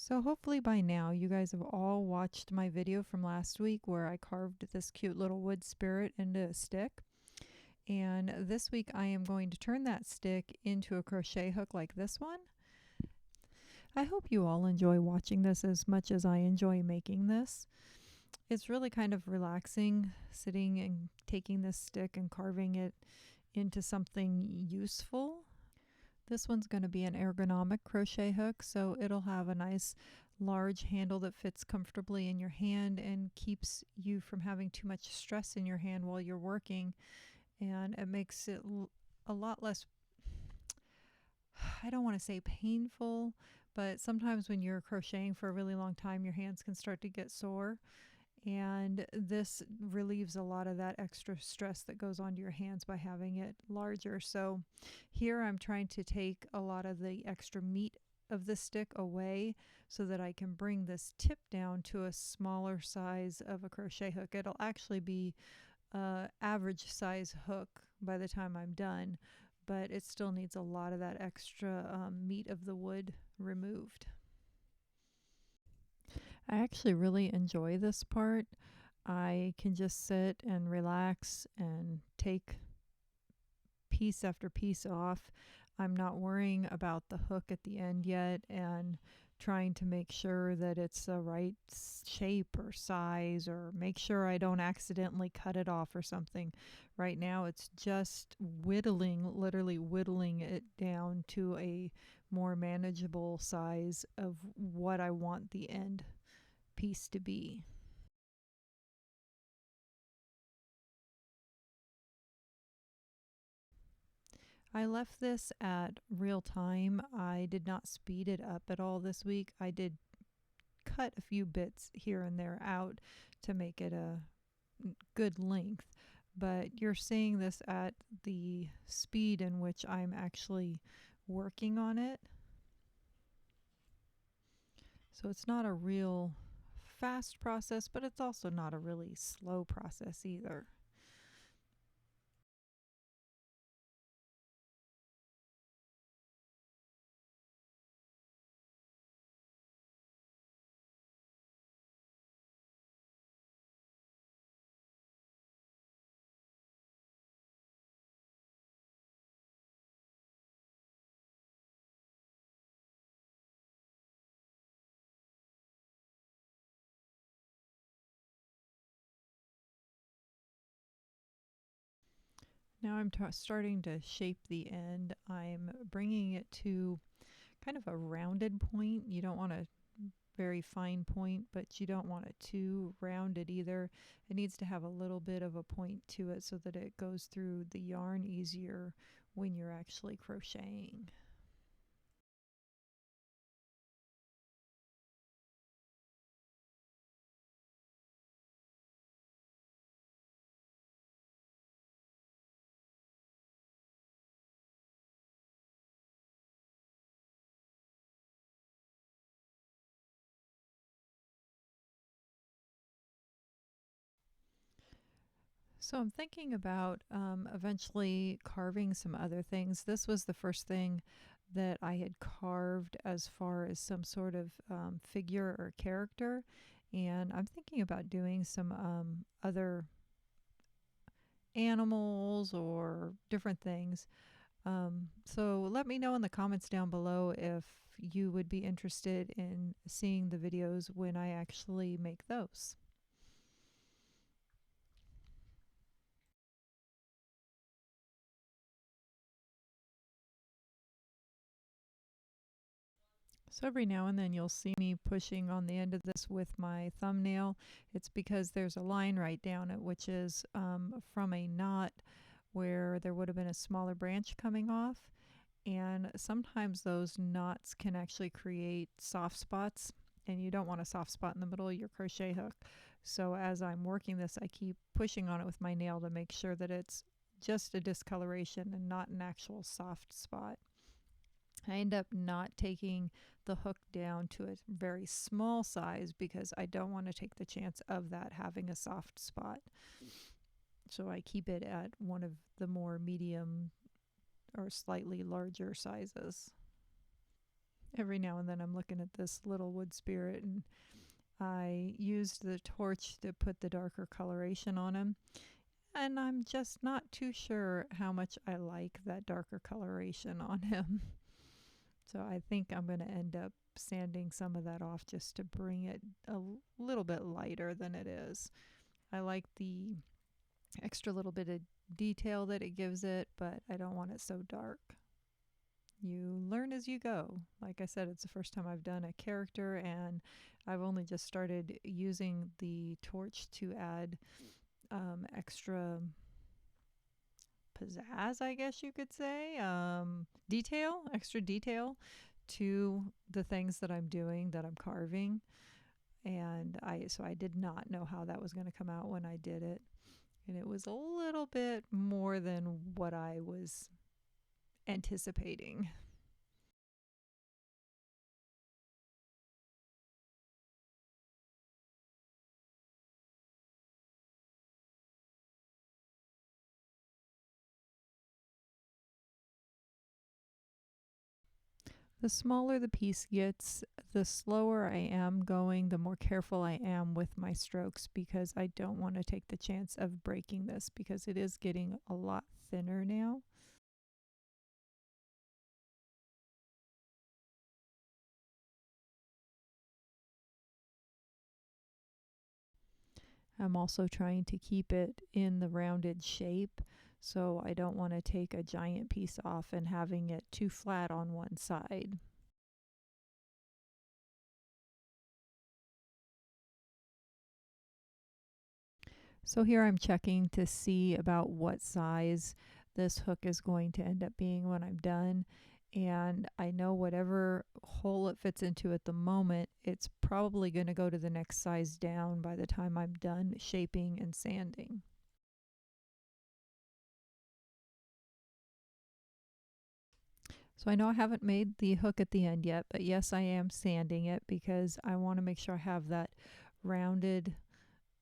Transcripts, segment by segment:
So hopefully by now you guys have all watched my video from last week where I carved this cute little wood spirit into a stick. And this week I am going to turn that stick into a crochet hook like this one. I hope you all enjoy watching this as much as I enjoy making this. It's really kind of relaxing sitting and taking this stick and carving it into something useful. This one's going to be an ergonomic crochet hook, so it'll have a nice large handle that fits comfortably in your hand and keeps you from having too much stress in your hand while you're working. And it makes it a lot less, I don't want to say painful, but sometimes when you're crocheting for a really long time, your hands can start to get sore. And this relieves a lot of that extra stress that goes onto your hands by having it larger. So here I'm trying to take a lot of the extra meat of the stick away so that I can bring this tip down to a smaller size of a crochet hook. It'll actually be an average size hook by the time I'm done, but it still needs a lot of that extra meat of the wood removed. I actually really enjoy this part. I can just sit and relax and take piece after piece off. I'm not worrying about the hook at the end yet and trying to make sure that it's the right shape or size, or make sure I don't accidentally cut it off or something. Right now it's just whittling, literally whittling it down to a more manageable size of what I want the end piece to be. I left this at real time. I did not speed it up at all this week. I did cut a few bits here and there out to make it a good length, but you're seeing this at the speed in which I'm actually working on it. So it's not a real fast process, but it's also not a really slow process either. Now I'm starting to shape the end. I'm bringing it to kind of a rounded point. You don't want a very fine point, but you don't want it too rounded either. It needs to have a little bit of a point to it so that it goes through the yarn easier when you're actually crocheting. So I'm thinking about eventually carving some other things. This was the first thing that I had carved as far as some sort of figure or character. And I'm thinking about doing some other animals or different things. So let me know in the comments down below if you would be interested in seeing the videos when I actually make those. So every now and then you'll see me pushing on the end of this with my thumbnail. It's because there's a line right down it, which is from a knot where there would have been a smaller branch coming off. And sometimes those knots can actually create soft spots, and you don't want a soft spot in the middle of your crochet hook. So as I'm working this, I keep pushing on it with my nail to make sure that it's just a discoloration and not an actual soft spot. I end up not taking the hook down to a very small size because I don't want to take the chance of that having a soft spot. So I keep it at one of the more medium or slightly larger sizes. Every now and then I'm looking at this little wood spirit, and I used the torch to put the darker coloration on him, and I'm just not too sure how much I like that darker coloration on him. So I think I'm going to end up sanding some of that off just to bring it a little bit lighter than it is. I like the extra little bit of detail that it gives it, but I don't want it so dark. You learn as you go. Like I said, it's the first time I've done a character, and I've only just started using the torch to add extra pizzazz, I guess you could say, extra detail to the things that I'm doing, that I'm carving. And I did not know how that was going to come out when I did it. And it was a little bit more than what I was anticipating. The smaller the piece gets, the slower I am going, the more careful I am with my strokes, because I don't want to take the chance of breaking this, because it is getting a lot thinner now. I'm also trying to keep it in the rounded shape, so I don't want to take a giant piece off and having it too flat on one side. So here I'm checking to see about what size this hook is going to end up being when I'm done. And I know whatever hole it fits into at the moment, it's probably going to go to the next size down by the time I'm done shaping and sanding. So I know I haven't made the hook at the end yet, but yes, I am sanding it because I want to make sure I have that rounded,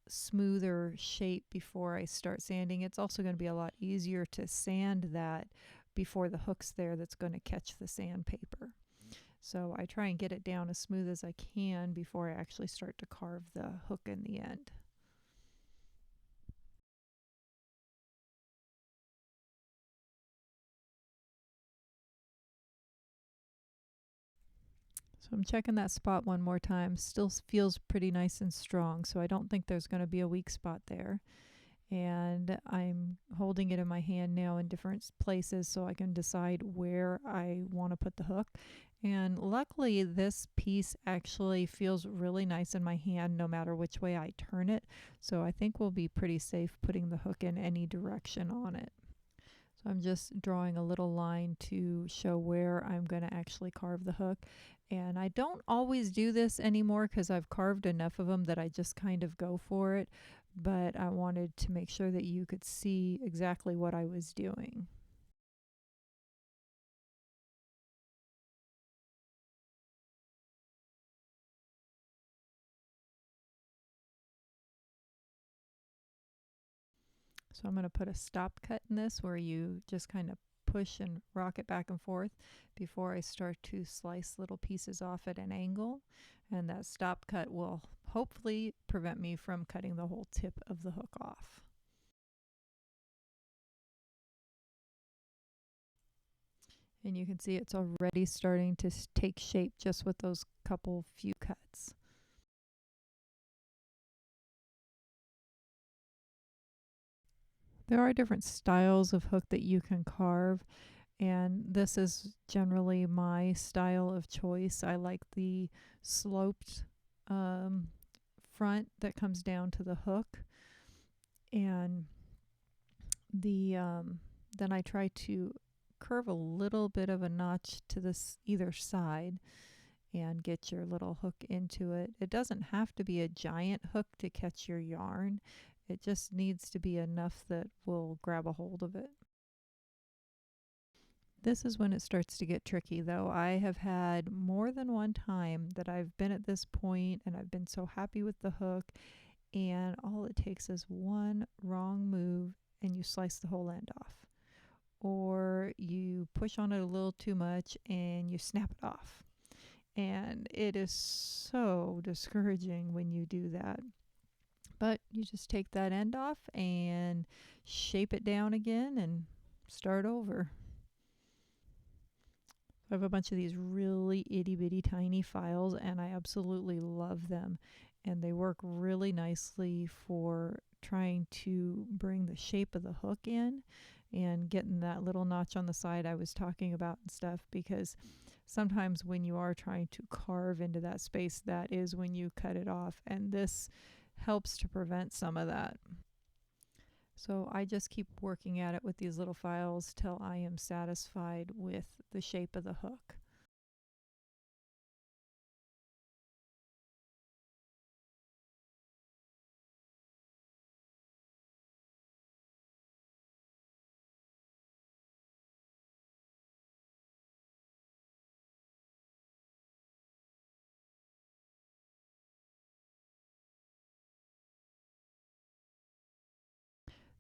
smoother shape before I start sanding. It's also going to be a lot easier to sand that before the hook's there that's going to catch the sandpaper. So I try and get it down as smooth as I can before I actually start to carve the hook in the end. So I'm checking that spot one more time. Still feels pretty nice and strong, so I don't think there's going to be a weak spot there. And I'm holding it in my hand now in different places so I can decide where I want to put the hook. And luckily, this piece actually feels really nice in my hand no matter which way I turn it. So I think we'll be pretty safe putting the hook in any direction on it. So I'm just drawing a little line to show where I'm going to actually carve the hook. And I don't always do this anymore because I've carved enough of them that I just kind of go for it. But I wanted to make sure that you could see exactly what I was doing. So I'm going to put a stop cut in this where you just kind of push and rock it back and forth before I start to slice little pieces off at an angle. And that stop cut will hopefully prevent me from cutting the whole tip of the hook off. And you can see it's already starting to take shape just with those couple few cuts. There are different styles of hook that you can carve, and this is generally my style of choice. I like the sloped front that comes down to the hook, and then I try to curve a little bit of a notch to this either side and get your little hook into it. It doesn't have to be a giant hook to catch your yarn. It just needs to be enough that will grab a hold of it. This is when it starts to get tricky, though. I have had more than one time that I've been at this point and I've been so happy with the hook, and all it takes is one wrong move and you slice the whole end off. Or you push on it a little too much and you snap it off. And it is so discouraging when you do that. But you just take that end off and shape it down again and start over. I have a bunch of these really itty bitty tiny files and I absolutely love them. And they work really nicely for trying to bring the shape of the hook in and getting that little notch on the side I was talking about and stuff, because sometimes when you are trying to carve into that space, that is when you cut it off. And this helps to prevent some of that. So I just keep working at it with these little files till I am satisfied with the shape of the hook.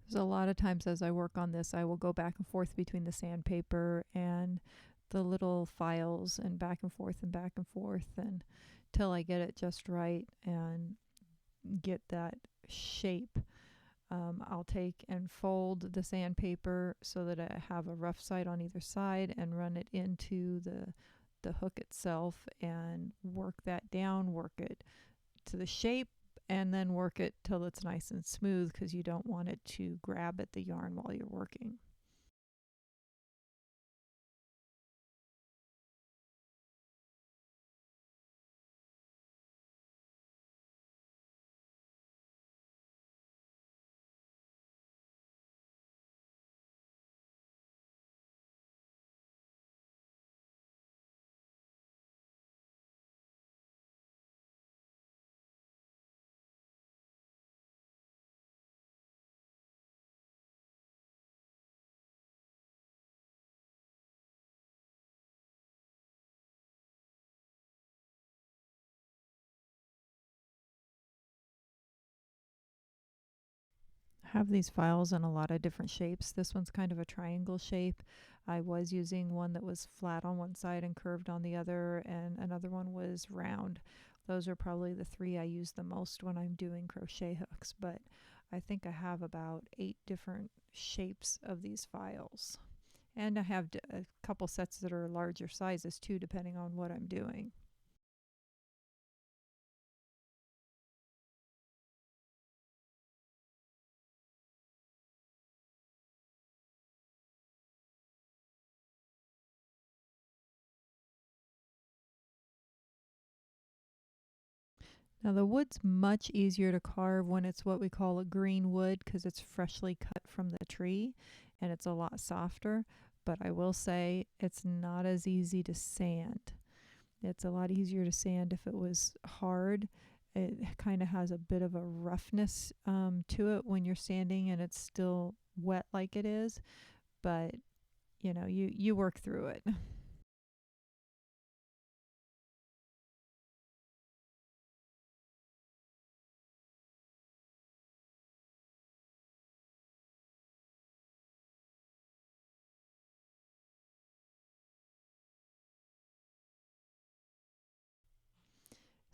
There's a lot of times as I work on this, I will go back and forth between the sandpaper and the little files and back and forth and till I get it just right and get that shape. I'll take and fold the sandpaper so that I have a rough side on either side and run it into the hook itself and work that down, work it to the shape, and then work it till it's nice and smooth, because you don't want it to grab at the yarn while you're working. I have these files in a lot of different shapes. This one's kind of a triangle shape. I was using one that was flat on one side and curved on the other, and another one was round. Those are probably the three I use the most when I'm doing crochet hooks, but I think I have about 8 different shapes of these files. And I have a couple sets that are larger sizes too, depending on what I'm doing. Now the wood's much easier to carve when it's what we call a green wood, because it's freshly cut from the tree and it's a lot softer. But I will say it's not as easy to sand. It's a lot easier to sand if it was hard. It kind of has a bit of a roughness to it when you're sanding and it's still wet like it is. But you work through it.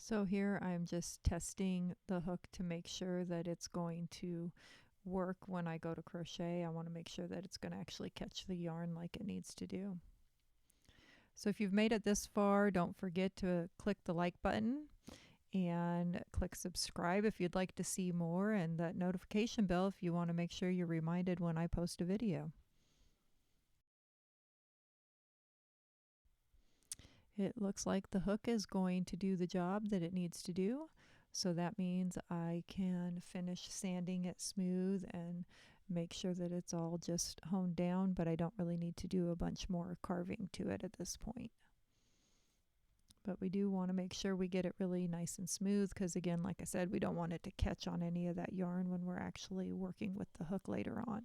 So here I'm just testing the hook to make sure that it's going to work when I go to crochet. I want to make sure that it's going to actually catch the yarn like it needs to do. So if you've made it this far, don't forget to click the like button and click subscribe if you'd like to see more, and that notification bell if you want to make sure you're reminded when I post a video. It looks like the hook is going to do the job that it needs to do. So that means I can finish sanding it smooth and make sure that it's all just honed down, but I don't really need to do a bunch more carving to it at this point. But we do want to make sure we get it really nice and smooth, because again, like I said, we don't want it to catch on any of that yarn when we're actually working with the hook later on.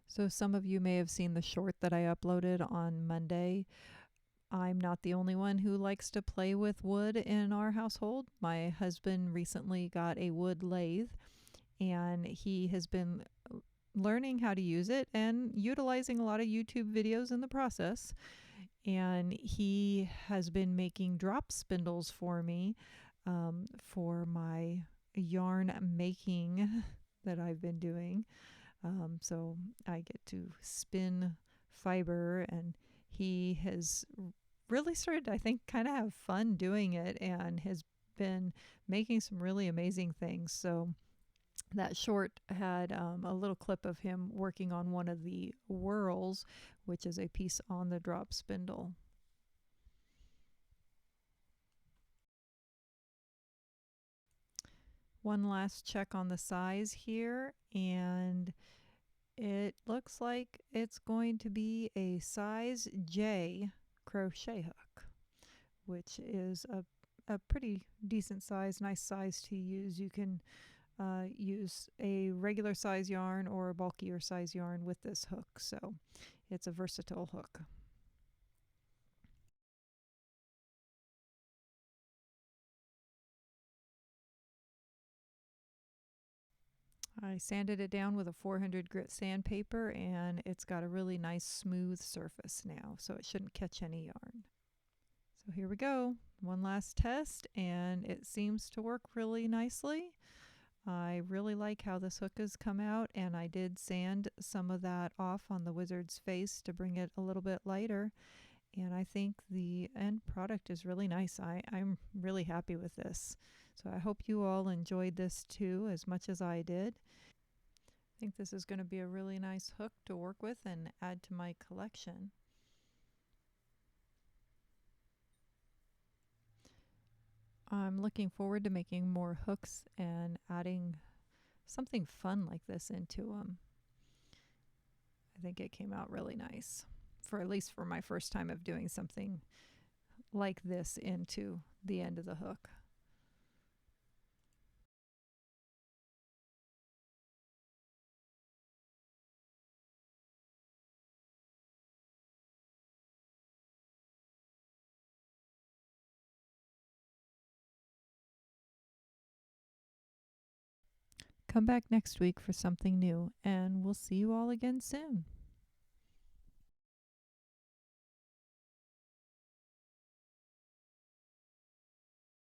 So some of you may have seen the short that I uploaded on Monday. I'm not the only one who likes to play with wood in our household. My husband recently got a wood lathe, and he has been learning how to use it and utilizing a lot of YouTube videos in the process. And he has been making drop spindles for me for my yarn making that I've been doing. So I get to spin fiber, and he has really started, I think, kind of have fun doing it and has been making some really amazing things. So that short had a little clip of him working on one of the whorls, which is a piece on the drop spindle. One last check on the size here, and it looks like it's going to be a size J crochet hook, which is a pretty decent size, nice size to use. You can use a regular size yarn or a bulkier size yarn with this hook, so it's a versatile hook. I sanded it down with a 400 grit sandpaper, and it's got a really nice smooth surface now, so it shouldn't catch any yarn. So here we go, one last test, and it seems to work really nicely. I really like how this hook has come out, and I did sand some of that off on the wizard's face to bring it a little bit lighter, and I think the end product is really nice. I'm really happy with this. So I hope you all enjoyed this too as much as I did. I think this is going to be a really nice hook to work with and add to my collection. I'm looking forward to making more hooks and adding something fun like this into them. I think it came out really nice, for at least for my first time of doing something like this into the end of the hook. Come back next week for something new, and we'll see you all again soon.